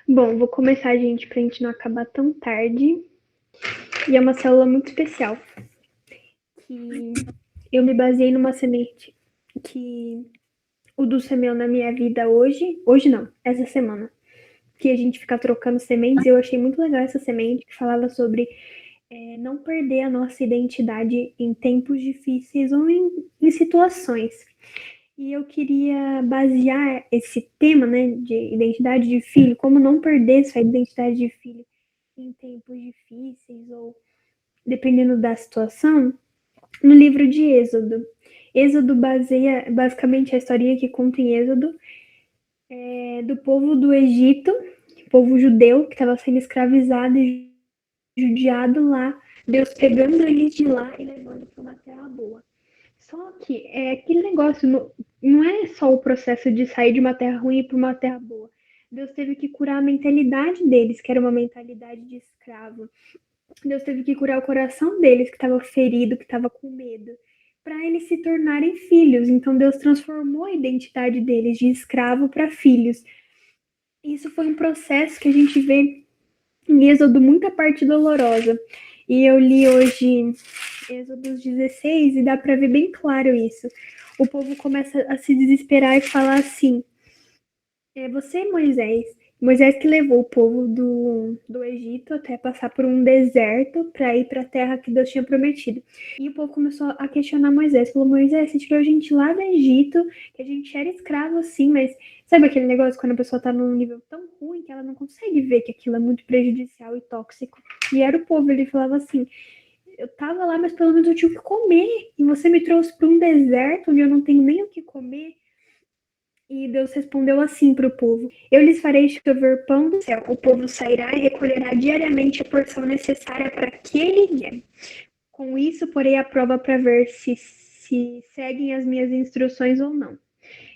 Bom, vou começar, gente, pra gente não acabar tão tarde. E é uma célula muito especial. Que eu me baseei numa semente que o Du semeou na minha vida hoje. Hoje não, essa semana. Que a gente fica trocando sementes. Eu achei muito legal essa semente que falava sobre não perder a nossa identidade em tempos difíceis ou em situações. E eu queria basear esse tema, né, de identidade de filho, como não perder sua identidade de filho em tempos difíceis ou dependendo da situação, no livro de Êxodo. Êxodo baseia basicamente a historinha que conta em Êxodo do povo do Egito, povo judeu que estava sendo escravizado e judiado lá, Deus pegando eles de lá e levando para uma terra boa. Só que aquele negócio, não é só o processo de sair de uma terra ruim para uma terra boa. Deus teve que curar a mentalidade deles, que era uma mentalidade de escravo. Deus teve que curar o coração deles, que estava ferido, que estava com medo, para eles se tornarem filhos. Então Deus transformou a identidade deles de escravo para filhos. Isso foi um processo que a gente vê em Êxodo, muita parte dolorosa. E eu li hoje Êxodo 16 e dá para ver bem claro isso. O povo começa a se desesperar e falar assim: você, Moisés que levou o povo do Egito até passar por um deserto para ir para a terra que Deus tinha prometido. E o povo começou a questionar Moisés. Falou: Moisés, você tirou a gente lá do Egito, que a gente era escravo assim, mas sabe aquele negócio quando a pessoa está num nível tão ruim que ela não consegue ver que aquilo é muito prejudicial e tóxico? E era o povo, ele falava assim: eu tava lá, mas pelo menos eu tinha o que comer. E você me trouxe para um deserto onde eu não tenho nem o que comer. E Deus respondeu assim para o povo: eu lhes farei chover pão do céu. O povo sairá e recolherá diariamente a porção necessária para aquele dia. Com isso, porei a prova para ver se seguem as minhas instruções ou não.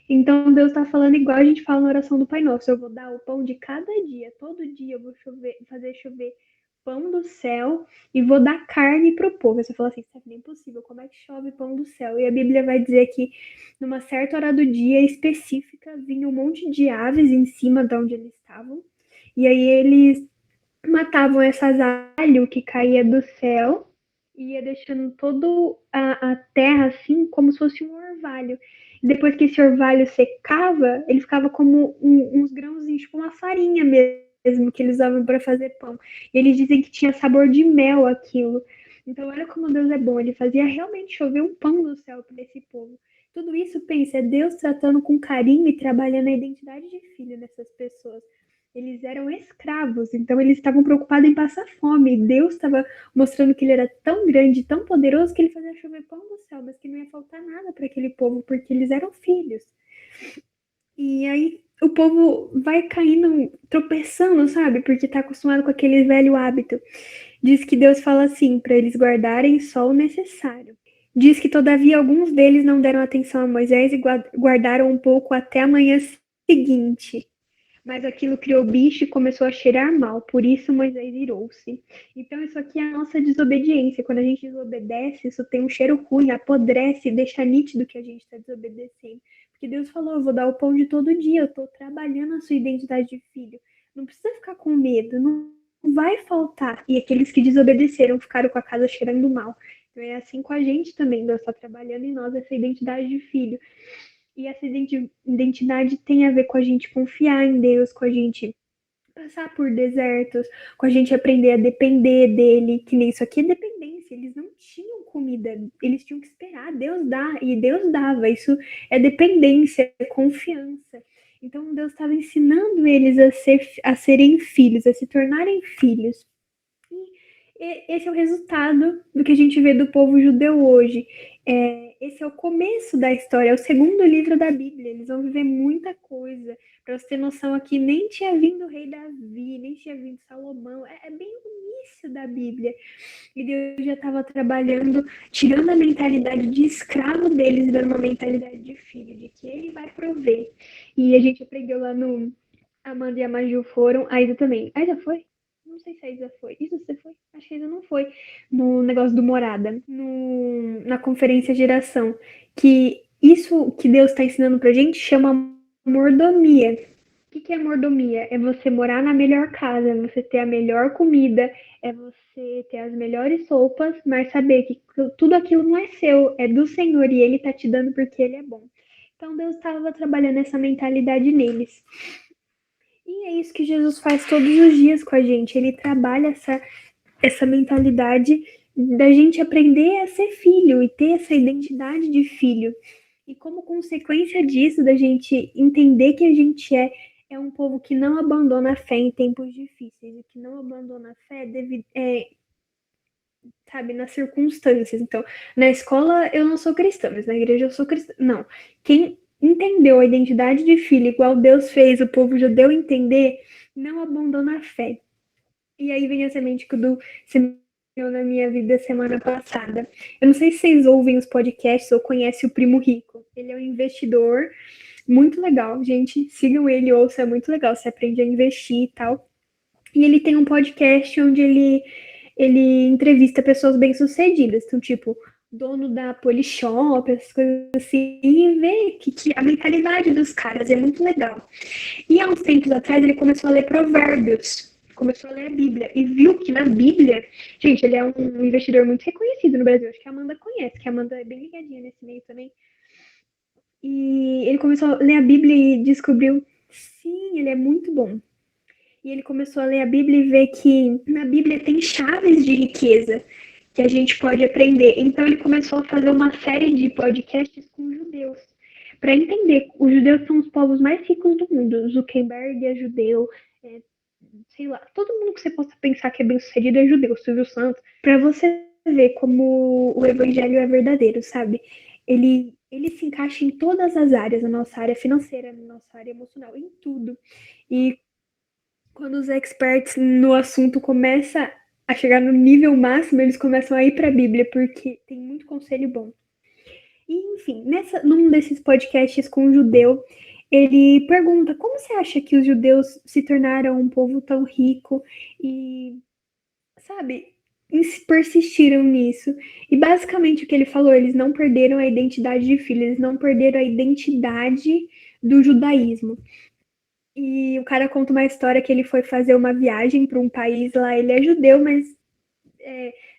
Então, Deus está falando igual a gente fala na oração do Pai Nosso. Eu vou dar o pão de cada dia. Todo dia eu vou fazer chover pão do céu e vou dar carne para o povo. Você fala assim, isso é impossível, como é que chove pão do céu? E a Bíblia vai dizer que numa certa hora do dia específica vinha um monte de aves em cima de onde eles estavam. E aí eles matavam essas alho que caía do céu e ia deixando toda a terra assim como se fosse um orvalho. Depois que esse orvalho secava, ele ficava como uns grãozinhos, tipo uma farinha mesmo, que eles usavam para fazer pão. E eles dizem que tinha sabor de mel aquilo. Então, olha como Deus é bom. Ele fazia realmente chover um pão do céu para esse povo. Tudo isso, pensa, é Deus tratando com carinho e trabalhando a identidade de filho dessas pessoas. Eles eram escravos, então eles estavam preocupados em passar fome. Deus estava mostrando que ele era tão grande, tão poderoso, que ele fazia chover pão do céu, mas que não ia faltar nada para aquele povo, porque eles eram filhos. E aí o povo vai caindo, tropeçando, sabe? Porque tá acostumado com aquele velho hábito. Diz que Deus fala assim, para eles guardarem só o necessário. Diz que, todavia, alguns deles não deram atenção a Moisés e guardaram um pouco até a manhã seguinte. Mas aquilo criou bicho e começou a cheirar mal, por isso Moisés irou-se. Então isso aqui é a nossa desobediência. Quando a gente desobedece, isso tem um cheiro ruim, apodrece, deixa nítido que a gente está desobedecendo. Porque Deus falou, eu vou dar o pão de todo dia, eu estou trabalhando a sua identidade de filho. Não precisa ficar com medo, não vai faltar. E aqueles que desobedeceram ficaram com a casa cheirando mal. Então é assim com a gente também, Deus está trabalhando em nós essa identidade de filho. E essa identidade tem a ver com a gente confiar em Deus, com a gente passar por desertos, com a gente aprender a depender dele, que nem isso aqui é dependência, eles não tinham comida, eles tinham que esperar, Deus dá, e Deus dava, isso é dependência, é confiança. Então Deus estava ensinando eles a serem filhos, a se tornarem filhos. E esse é o resultado do que a gente vê do povo judeu hoje. Esse é o começo da história, é o segundo livro da Bíblia. Eles vão viver muita coisa. Para você ter noção aqui, nem tinha vindo o rei Davi, nem tinha vindo Salomão. É bem o início da Bíblia. E Deus já estava trabalhando, tirando a mentalidade de escravo deles e dando uma mentalidade de filho, de que ele vai prover. E a gente aprendeu lá no Amanda e a Maju foram, a Isa também. A Isa foi? Não sei se a Isa foi. Isa, você foi? Acho que a Isa não foi. No negócio do Morada. Na conferência Geração. Que isso que Deus está ensinando pra gente chama mordomia. que é mordomia? É você morar na melhor casa, é você ter a melhor comida, é você ter as melhores roupas, mas saber que tudo aquilo não é seu, é do Senhor e Ele tá te dando porque Ele é bom. Então Deus estava trabalhando essa mentalidade neles. E é isso que Jesus faz todos os dias com a gente. Ele trabalha essa mentalidade da gente aprender a ser filho e ter essa identidade de filho. E como consequência disso, da gente entender que a gente é um povo que não abandona a fé em tempos difíceis, e que não abandona a fé devido, sabe, nas circunstâncias. Então, na escola eu não sou cristã, mas na igreja eu sou cristã. Não. Quem entendeu a identidade de filho, igual Deus fez o povo judeu entender, não abandona a fé. E aí vem a semente que o Du semeou na minha vida semana passada. Eu não sei se vocês ouvem os podcasts ou conhecem o Primo Rico. Ele é um investidor muito legal, gente. Sigam ele, ouça, é muito legal. Você aprende a investir e tal. E ele tem um podcast onde ele entrevista pessoas bem-sucedidas. Então, tipo, dono da Polishop, essas coisas assim, e vê que a mentalidade dos caras é muito legal. E há uns tempos atrás ele começou a ler Provérbios, começou a ler a Bíblia e viu que na Bíblia, gente, ele é um investidor muito reconhecido no Brasil, acho que a Amanda conhece, que a Amanda é bem ligadinha nesse meio também. E ele começou a ler a Bíblia e descobriu, sim, ele é muito bom. E ele começou a ler a Bíblia e ver que na Bíblia tem chaves de riqueza que a gente pode aprender. Então ele começou a fazer uma série de podcasts com judeus. Para entender, os judeus são os povos mais ricos do mundo. Zuckerberg é judeu, sei lá, todo mundo que você possa pensar que é bem sucedido é judeu, Silvio Santos. Para você ver como o evangelho é verdadeiro, sabe? Ele se encaixa em todas as áreas, na nossa área financeira, na nossa área emocional, em tudo. E quando os experts no assunto começam a chegar no nível máximo, eles começam a ir para a Bíblia, porque tem muito conselho bom. E, enfim, num desses podcasts com um judeu, ele pergunta como você acha que os judeus se tornaram um povo tão rico e, sabe, persistiram nisso. E basicamente o que ele falou, eles não perderam a identidade de filho, eles não perderam a identidade do judaísmo. E o cara conta uma história que ele foi fazer uma viagem para um país lá, ele é judeu, mas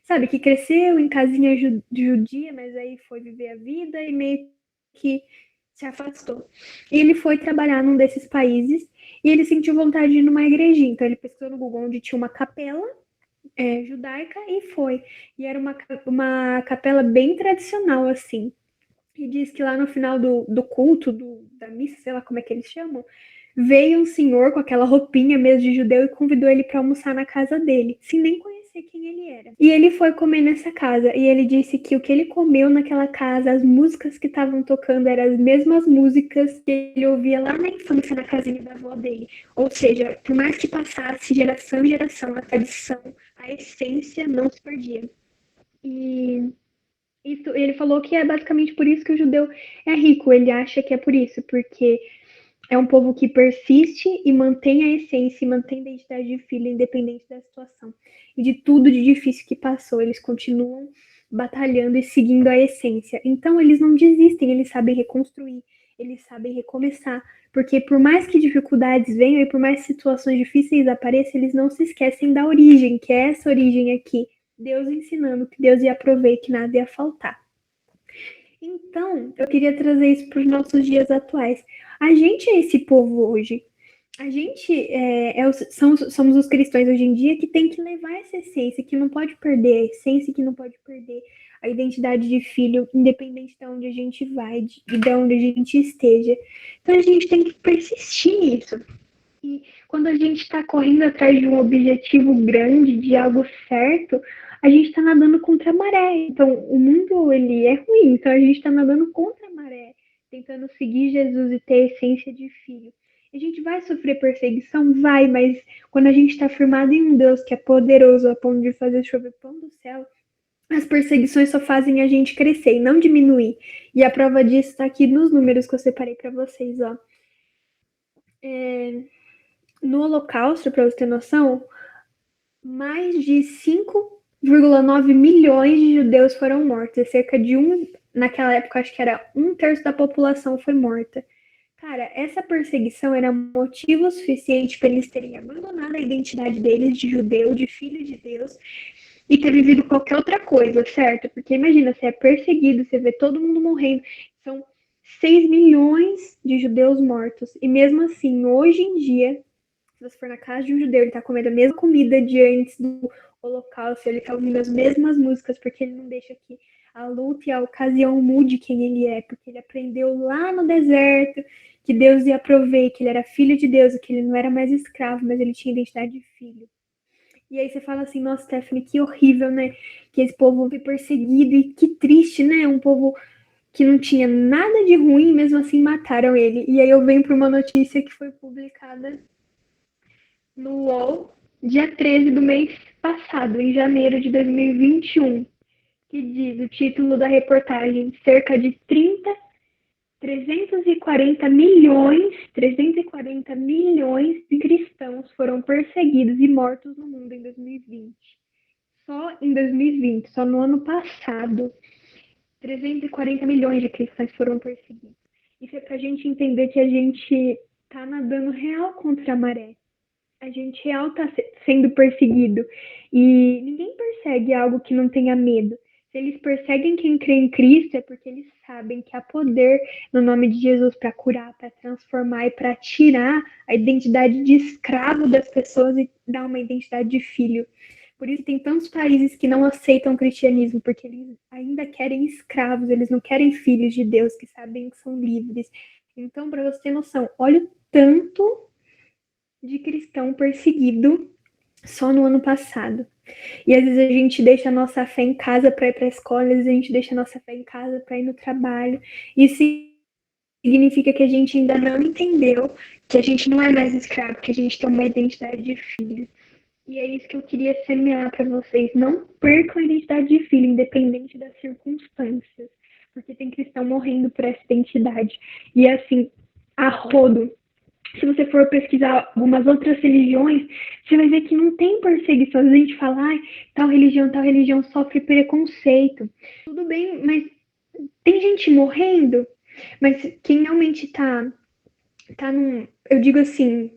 sabe, que cresceu em casinha judia, mas aí foi viver a vida e meio que se afastou. E ele foi trabalhar num desses países e ele sentiu vontade de ir numa igrejinha. Então ele pesquisou no Google onde tinha uma capela judaica e foi. E era uma capela bem tradicional, assim. E diz que lá no final do culto, da missa, sei lá como é que eles chamam, veio um senhor com aquela roupinha mesmo de judeu e convidou ele para almoçar na casa dele, sem nem conhecer quem ele era. E ele foi comer nessa casa e ele disse que o que ele comeu naquela casa, as músicas que estavam tocando eram as mesmas músicas que ele ouvia lá na infância na casinha da avó dele. Ou seja, por mais que passasse geração em geração, a tradição, a essência não se perdia. E ele falou que é basicamente por isso que o judeu é rico. Ele acha que é por isso, porque é um povo que persiste e mantém a essência e mantém a identidade de filho, independente da situação. E de tudo de difícil que passou, eles continuam batalhando e seguindo a essência. Então, eles não desistem, eles sabem reconstruir, eles sabem recomeçar. Porque por mais que dificuldades venham e por mais situações difíceis apareçam, eles não se esquecem da origem, que é essa origem aqui. Deus ensinando que Deus ia prover e que nada ia faltar. Então, eu queria trazer isso para os nossos dias atuais. A gente é esse povo hoje. A gente somos os cristãos hoje em dia que tem que levar essa essência, que não pode perder a essência, que não pode perder a identidade de filho, independente de onde a gente vai e de onde a gente esteja. Então a gente tem que persistir nisso. E quando a gente está correndo atrás de um objetivo grande, de algo certo, a gente está nadando contra a maré. Então, o mundo, ele é ruim, então a gente está nadando contra a maré, tentando seguir Jesus e ter a essência de filho. A gente vai sofrer perseguição? Vai, mas quando a gente está firmado em um Deus que é poderoso a ponto de fazer chover pão do céu, as perseguições só fazem a gente crescer e não diminuir. E a prova disso está aqui nos números que eu separei para vocês, ó. No Holocausto, para você ter noção, mais de 5,9 milhões de judeus foram mortos. Cerca de naquela época, acho que era 1/3 da população foi morta. Cara, essa perseguição era motivo suficiente para eles terem abandonado a identidade deles de judeu, de filho de Deus, e ter vivido qualquer outra coisa, certo? Porque imagina, você é perseguido, você vê todo mundo morrendo. São 6 milhões de judeus mortos. E mesmo assim, hoje em dia, se você for na casa de um judeu, ele tá comendo a mesma comida de antes do Holocausto, ele tá ouvindo as mesmas músicas, porque ele não deixa que a luta e a ocasião mude quem ele é, porque ele aprendeu lá no deserto que Deus ia prover, que ele era filho de Deus, que ele não era mais escravo, mas ele tinha identidade de filho. E aí você fala assim, nossa, Stephanie, que horrível, né? Que esse povo foi perseguido e que triste, né? Um povo que não tinha nada de ruim, mesmo assim mataram ele. E aí eu venho para uma notícia que foi publicada no UOL, dia 13 do mês passado, em janeiro de 2021, que diz o título da reportagem: cerca de 340 milhões de cristãos foram perseguidos e mortos no mundo em 2020. Só em 2020, só no ano passado, 340 milhões de cristãos foram perseguidos. Isso é para a gente entender que a gente está nadando real contra a maré. A gente real está sendo perseguido. E ninguém persegue algo que não tenha medo. Se eles perseguem quem crê em Cristo, é porque eles sabem que há poder no nome de Jesus para curar, para transformar e para tirar a identidade de escravo das pessoas e dar uma identidade de filho. Por isso tem tantos países que não aceitam o cristianismo, porque eles ainda querem escravos, eles não querem filhos de Deus, que sabem que são livres. Então, para você ter noção, olha o tanto de cristão perseguido só no ano passado. E às vezes a gente deixa a nossa fé em casa para ir para a escola, às vezes a gente deixa a nossa fé em casa para ir no trabalho. Isso significa que a gente ainda não entendeu que a gente não é mais escravo, que a gente tem uma identidade de filho. E é isso que eu queria semear para vocês. Não percam a identidade de filho, independente das circunstâncias. Porque tem cristão morrendo por essa identidade. E assim, a rodo. Se você for pesquisar algumas outras religiões, você vai ver que não tem perseguição. Às vezes a gente fala, ah, tal religião sofre preconceito. Tudo bem, mas tem gente morrendo. Mas quem realmente tá num. Eu digo assim,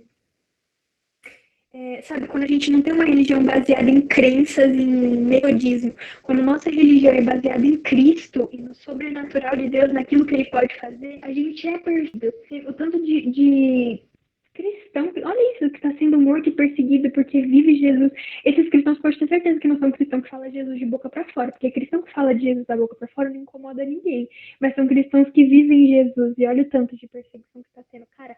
sabe, quando a gente não tem uma religião baseada em crenças, em metodismo, quando nossa religião é baseada em Cristo e no sobrenatural de Deus, naquilo que Ele pode fazer, a gente é perdido. O tanto de cristão, olha isso, que está sendo morto e perseguido porque vive Jesus. Esses cristãos, pode ter certeza que não são cristãos que falam Jesus de boca para fora, porque cristão que fala de Jesus da boca para fora não incomoda ninguém, mas são cristãos que vivem Jesus, e olha o tanto de perseguição que está tendo. Cara,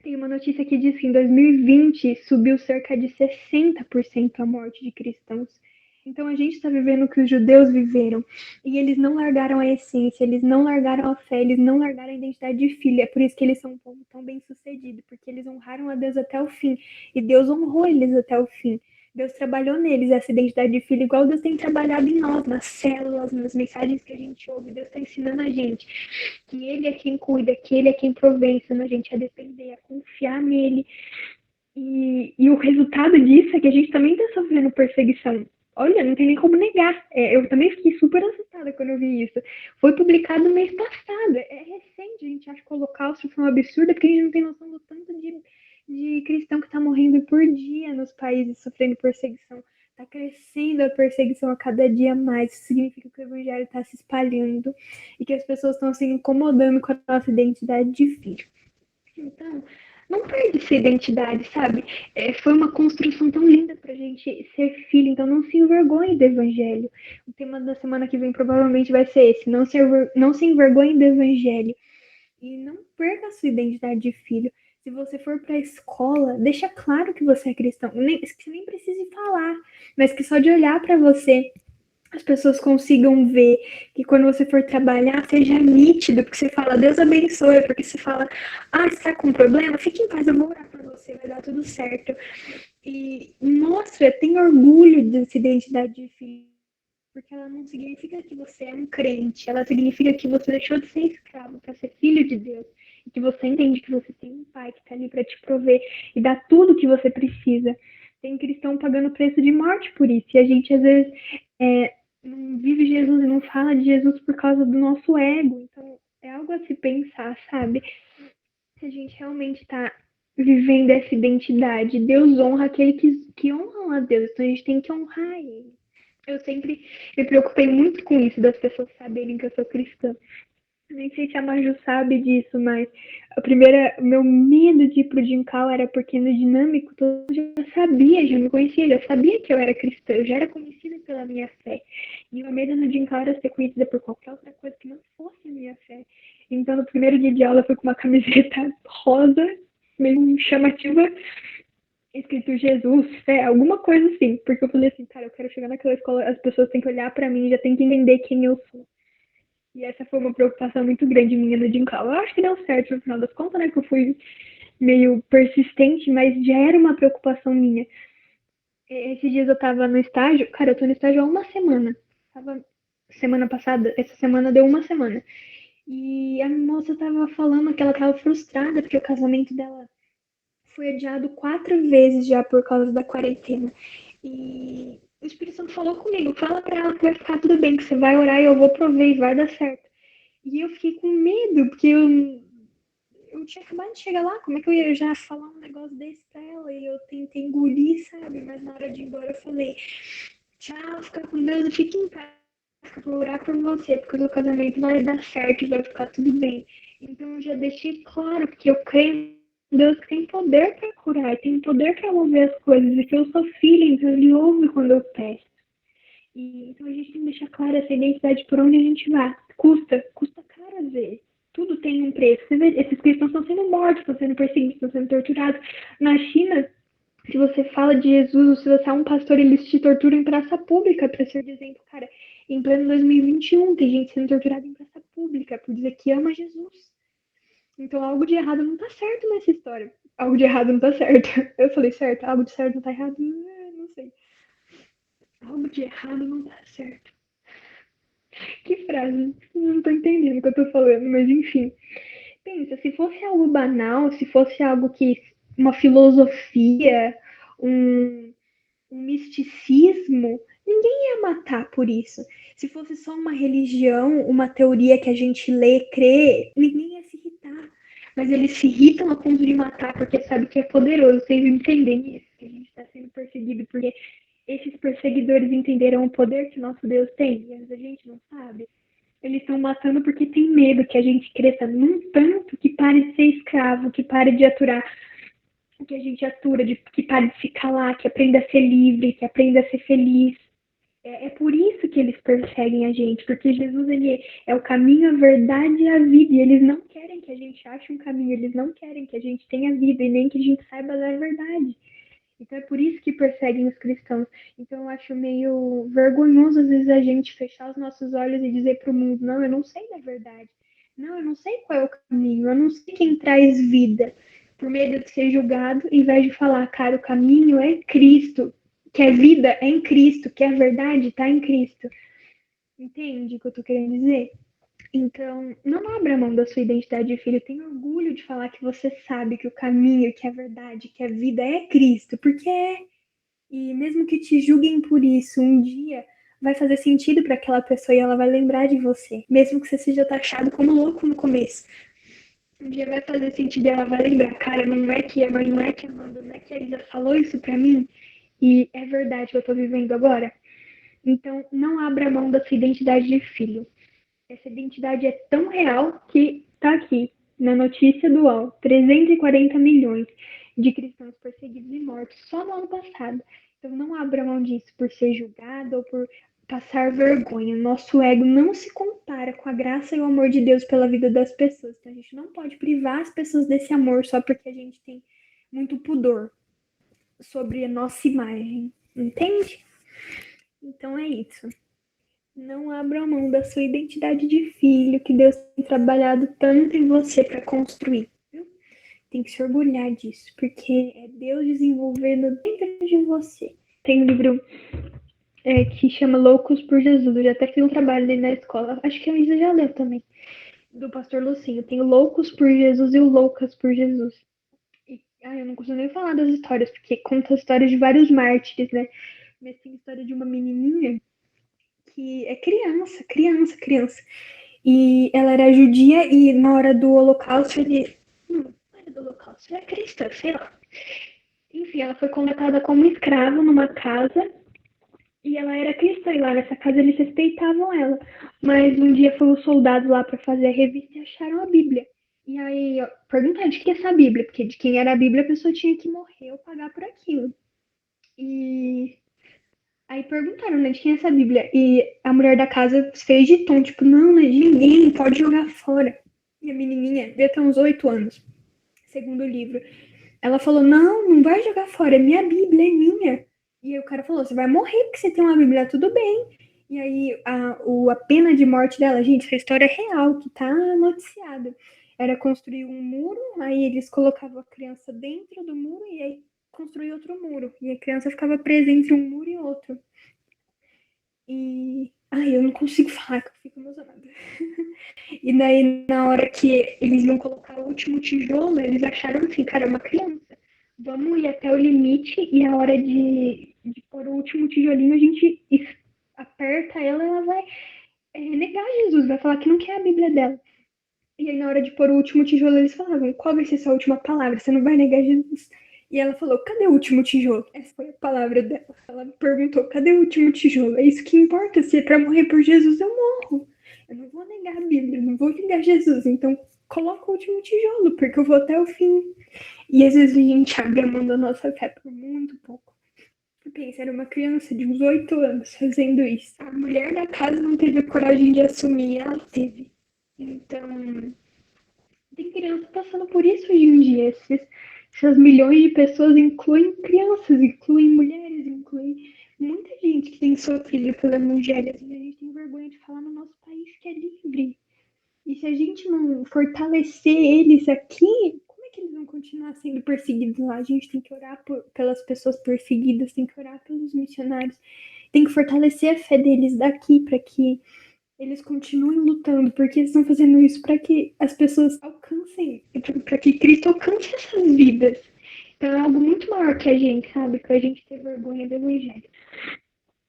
tem uma notícia que diz que em 2020 subiu cerca de 60% a morte de cristãos. Então a gente está vivendo o que os judeus viveram. E eles não largaram a essência, eles não largaram a fé, eles não largaram a identidade de filho. É por isso que eles são um povo tão bem sucedido, porque eles honraram a Deus até o fim. E Deus honrou eles até o fim. Deus trabalhou neles essa identidade de filho, igual Deus tem trabalhado em nós, nas células, nas mensagens que a gente ouve. Deus está ensinando a gente que Ele é quem cuida, que Ele é quem provém, ensinando a gente a depender, a confiar nele. E o resultado disso é que a gente também está sofrendo perseguição. Olha, não tem nem como negar. Eu também fiquei super assustada quando eu vi isso. Foi publicado no mês passado. É recente. A gente acha que o Holocausto foi um absurdo porque a gente não tem noção do tanto de cristão que está morrendo por dia nos países sofrendo perseguição. Está crescendo a perseguição a cada dia mais. Isso significa que o evangelho está se espalhando e que as pessoas estão se incomodando com a nossa identidade de filho. Então, não perde sua identidade, sabe? Foi uma construção tão linda pra gente ser filho, então não se envergonhe do evangelho. O tema da semana que vem provavelmente vai ser esse: não se envergonhe do evangelho. E não perca a sua identidade de filho. Se você for para a escola, deixa claro que você é cristão. Que você nem precise falar, mas que só de olhar para você as pessoas consigam ver, que quando você for trabalhar seja nítido, porque você fala, Deus abençoe, porque você fala, ah, você tá com um problema? Fique em paz, eu vou orar por você, vai dar tudo certo. E mostra, tem orgulho dessa identidade de filho, porque ela não significa que você é um crente, ela significa que você deixou de ser escravo para ser filho de Deus, e que você entende que você tem um pai que está ali para te prover e dar tudo que você precisa. Tem cristão pagando preço de morte por isso, e a gente às vezes não vive Jesus e não fala de Jesus por causa do nosso ego. Então, é algo a se pensar, sabe? Se a gente realmente está vivendo essa identidade, Deus honra aquele que honram a Deus, então a gente tem que honrar ele. Eu sempre me preocupei muito com isso, das pessoas saberem que eu sou cristã. Nem sei se a Maju sabe disso, mas o meu medo de ir pro Dincal era porque no Dinâmico todo mundo já sabia, já me conhecia, já sabia que eu era cristã, eu já era conhecida pela minha fé. E o meu medo no Dincal era ser conhecida por qualquer outra coisa que não fosse a minha fé. Então, no primeiro dia de aula, eu fui com uma camiseta rosa, meio chamativa, escrito Jesus, fé, alguma coisa assim. Porque eu falei assim, cara, eu quero chegar naquela escola, as pessoas têm que olhar pra mim, já têm que entender quem eu sou. E essa foi uma preocupação muito grande minha no Dincal. Eu acho que deu certo no final das contas, né? Que eu fui meio persistente, mas já era uma preocupação minha. Esses dias eu tava no estágio, cara, eu tô no estágio há uma semana. Tava semana passada, essa semana deu uma semana. E a moça tava falando que ela tava frustrada porque o casamento dela foi adiado 4 vezes já por causa da quarentena. E o Espírito Santo falou comigo, fala pra ela que vai ficar tudo bem, que você vai orar e eu vou prover e vai dar certo. E eu fiquei com medo, porque eu tinha acabado de chegar lá, como é que eu ia já falar um negócio desse pra ela? E eu tentei engolir, sabe? Mas na hora de ir embora eu falei, tchau, fica com Deus e fique em paz. Eu vou orar por você, porque o seu casamento vai dar certo e vai ficar tudo bem. Então eu já deixei claro, porque eu creio em Deus que tem poder para curar, tem poder para mover as coisas, e que eu sou filha, então ele ouve quando eu peço. E, então a gente tem que deixar clara essa identidade por onde a gente vai. Custa caro às vezes. Tudo tem um preço. Você vê, esses cristãos estão sendo mortos, estão sendo perseguidos, estão sendo torturados. Na China, se você fala de Jesus, ou se você é um pastor, eles te torturam em praça pública para ser dizendo, cara, em pleno 2021 tem gente sendo torturada em praça pública por dizer que ama Jesus. Então algo de errado não tá certo nessa história. Algo de errado não tá certo. Eu falei certo, algo de certo não tá errado? Não sei. Algo de errado não tá certo. Que frase? Não tô entendendo o que eu tô falando, mas enfim. Pensa, se fosse algo banal, se fosse algo que. Uma filosofia, um, um misticismo, ninguém ia matar por isso. Se fosse só uma religião, uma teoria que a gente lê, crê, ninguém ia se irritar. Mas eles se irritam a ponto de matar porque sabe que é poderoso. Vocês entendem isso? Que a gente está sendo perseguido porque esses perseguidores entenderam o poder que nosso Deus tem e às vezes a gente não sabe. Eles estão matando porque tem medo que a gente cresça num tanto que pare de ser escravo, que pare de aturar o que a gente atura, que pare de se calar, que aprenda a ser livre, que aprenda a ser feliz. É por isso que eles perseguem a gente, porque Jesus ele é o caminho, a verdade e a vida, e eles não querem que a gente ache um caminho, eles não querem que a gente tenha vida e nem que a gente saiba da verdade. Então é por isso que perseguem os cristãos. Então eu acho meio vergonhoso às vezes a gente fechar os nossos olhos e dizer para o mundo, não, eu não sei da verdade. Não, eu não sei qual é o caminho, eu não sei quem traz vida. Por medo de ser julgado, em vez de falar, cara, o caminho é Cristo, que é vida é em Cristo, que é verdade está em Cristo. Entende o que eu tô querendo dizer? Então, não abra mão da sua identidade de filho. Tenha orgulho de falar que você sabe que o caminho, que a verdade, que a vida é Cristo, porque é. E mesmo que te julguem por isso, um dia vai fazer sentido para aquela pessoa e ela vai lembrar de você. Mesmo que você seja taxado como louco no começo. Um dia vai fazer sentido e ela vai lembrar, cara, não é que a mãe, não é que a Amanda, não é que a Isa falou isso pra mim e é verdade que eu tô vivendo agora. Então, não abra mão da sua identidade de filho. Essa identidade é tão real que está aqui, na notícia do UOL, 340 milhões de cristãos perseguidos e mortos só no ano passado. Então não abra mão disso por ser julgado ou por passar vergonha. Nosso ego não se compara com a graça e o amor de Deus pela vida das pessoas. Então a gente não pode privar as pessoas desse amor só porque a gente tem muito pudor sobre a nossa imagem. Entende? Então é isso. Não abra mão da sua identidade de filho que Deus tem trabalhado tanto em você para construir. Viu? Tem que se orgulhar disso, porque é Deus desenvolvendo dentro de você. Tem um livro que chama Loucos por Jesus. Eu já até fiz um trabalho dele na escola. Acho que a Isa já leu também. Do pastor Lucinho. Tem o Loucos por Jesus e o Loucas por Jesus. Eu não consigo nem falar das histórias, porque conta a história de vários mártires, né? Mas tem a história de uma menininha que é criança. E ela era judia e na hora do holocausto você é cristã, sei lá. Enfim, ela foi colocada como escrava numa casa e ela era cristã e lá nessa casa eles respeitavam ela. Mas um dia foi um soldado lá para fazer a revista e acharam a Bíblia. E aí perguntaram de que é essa Bíblia, porque de quem era a Bíblia a pessoa tinha que morrer ou pagar por aquilo. E aí perguntaram, né, de quem é essa Bíblia? E a mulher da casa fez de tom, tipo, não, não é de ninguém, pode jogar fora. E a menininha devia ter uns 8 anos, segundo o livro. Ela falou, não, não vai jogar fora, é minha Bíblia, é minha. E aí o cara falou, você vai morrer porque você tem uma Bíblia, tudo bem. E aí a pena de morte dela, gente, essa história é real, que tá noticiada. Era construir um muro, aí eles colocavam a criança dentro do muro e aí construir outro muro. E a criança ficava presa entre um muro e outro. E. Ai, eu não consigo falar, que eu fico emocionada. E daí, na hora que eles iam colocar o último tijolo, eles acharam assim, cara, é uma criança. Vamos ir até o limite e a hora de pôr o último tijolinho, a gente aperta ela e ela vai negar Jesus, vai falar que não quer a Bíblia dela. E aí, na hora de pôr o último tijolo, eles falavam, qual vai ser sua última palavra? Você não vai negar Jesus? E ela falou, cadê o último tijolo? Essa foi a palavra dela. Ela perguntou, cadê o último tijolo? É isso que importa, se é pra morrer por Jesus, eu morro. Eu não vou negar a Bíblia, eu não vou negar Jesus. Então, coloca o último tijolo, porque eu vou até o fim. E às vezes a gente abre a mão da nossa fé por muito pouco. Pensa, era uma criança de uns 8 anos fazendo isso. A mulher da casa não teve a coragem de assumir, ela teve. Então, tem criança passando por isso hoje em dia. Essas milhões de pessoas incluem crianças, incluem mulheres, incluem muita gente que tem sofrido pela evangelho. A gente tem vergonha de falar no nosso país que é livre. E se a gente não fortalecer eles aqui, como é que eles vão continuar sendo perseguidos lá? A gente tem que orar pelas pessoas perseguidas, tem que orar pelos missionários, tem que fortalecer a fé deles daqui para que eles continuem lutando, porque eles estão fazendo isso para que as pessoas alcancem, para que Cristo alcance essas vidas. Então é algo muito maior que a gente, sabe? Que a gente ter vergonha do Evangelho.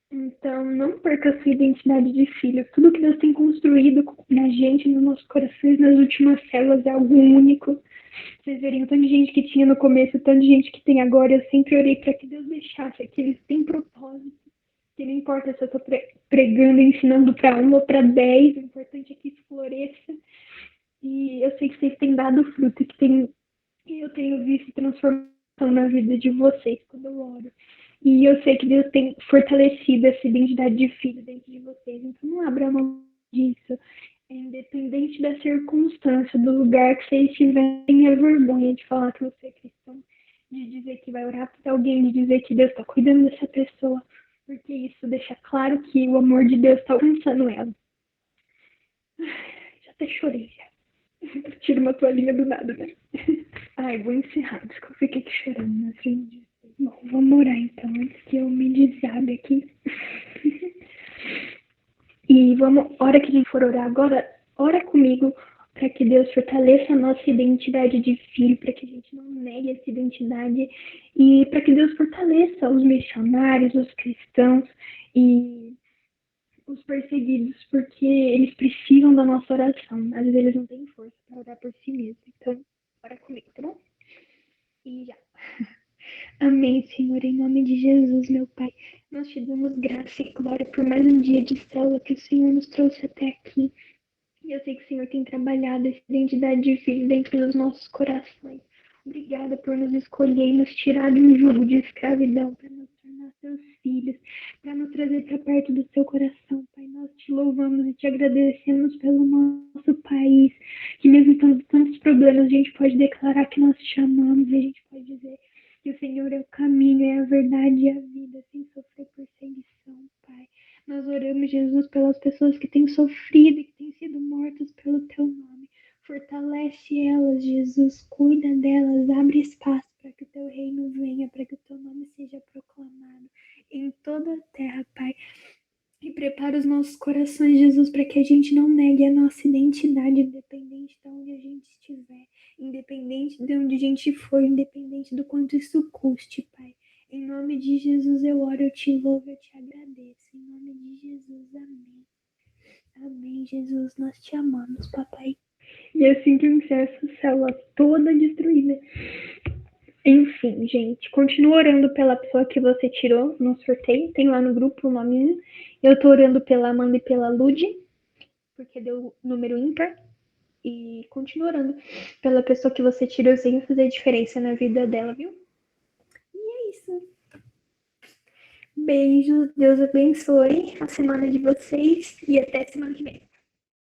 Então, não perca a sua identidade de filho. Tudo que Deus tem construído na gente, nos nossos corações, nas últimas células, é algo único. Vocês veriam o tanto de gente que tinha no começo, o tanto de gente que tem agora. Eu sempre orei para que Deus deixasse, que eles têm propósito. Que não importa se eu estou pregando, ensinando para 1 ou para 10, o importante é que isso floresça. E eu sei que vocês têm dado fruto, que eu tenho visto transformação na vida de vocês quando eu oro. E eu sei que Deus tem fortalecido essa identidade de filho dentro de vocês. Então não abra mão disso. Independente da circunstância, do lugar que você estiver, tenha vergonha de falar que você é cristão, de dizer que vai orar por alguém, de dizer que Deus está cuidando dessa pessoa, porque isso deixa claro que o amor de Deus está alcançando ela. Já até chorei, já. Tiro uma toalhinha do nada, né? Ai, vou encerrar, porque eu fiquei aqui chorando na frente. Bom, vamos orar então, antes que eu me desabe aqui. E vamos, hora que a gente for orar agora, ora comigo para que Deus fortaleça a nossa identidade de filho, para que a gente não negue essa identidade e para que Deus fortaleça os missionários, os cristãos e os perseguidos, porque eles precisam da nossa oração. Às vezes eles não têm força para orar por si mesmos. Então, ora comigo, tá bom? E já. Amém, Senhor, em nome de Jesus, meu Pai. Nós te damos graça e glória por mais um dia de célula que o Senhor nos trouxe até aqui. E eu sei que o Senhor tem trabalhado essa identidade de filho dentro dos nossos corações. Obrigada por nos escolher e nos tirar de um jugo de escravidão para nos tornar seus filhos, para nos trazer para perto do seu coração, Pai. Nós te louvamos e te agradecemos pelo nosso país, que mesmo tendo tantos problemas, a gente pode declarar que nós te amamos e a gente pode dizer que o Senhor é o caminho, é a verdade e a vida, sem sofrer perseguição, Pai. Nós oramos, Jesus, pelas pessoas que têm sofrido e que têm sido mortas pelo teu nome. Fortalece elas, Jesus, cuida delas, abre espaço para que o teu reino venha, para que o teu nome seja proclamado em toda a terra, Pai. E prepara os nossos corações, Jesus, para que a gente não negue a nossa identidade, independente de onde a gente estiver, independente de onde a gente for, independente do quanto isso custe, Pai. Em nome de Jesus eu oro, eu te louvo, eu te agradeço. Em nome de Jesus, amém. Amém, Jesus, nós te amamos, papai. E assim que eu encerro essa célula toda destruída, enfim, gente, continua orando pela pessoa que você tirou no sorteio. Tem lá no grupo o nominho. Eu tô orando pela Amanda e pela Lud, porque deu número ímpar. E continua orando pela pessoa que você tirou. Eu sei que vai fazer diferença na vida dela, viu? E é isso. Beijos, Deus abençoe a semana de vocês e até semana que vem.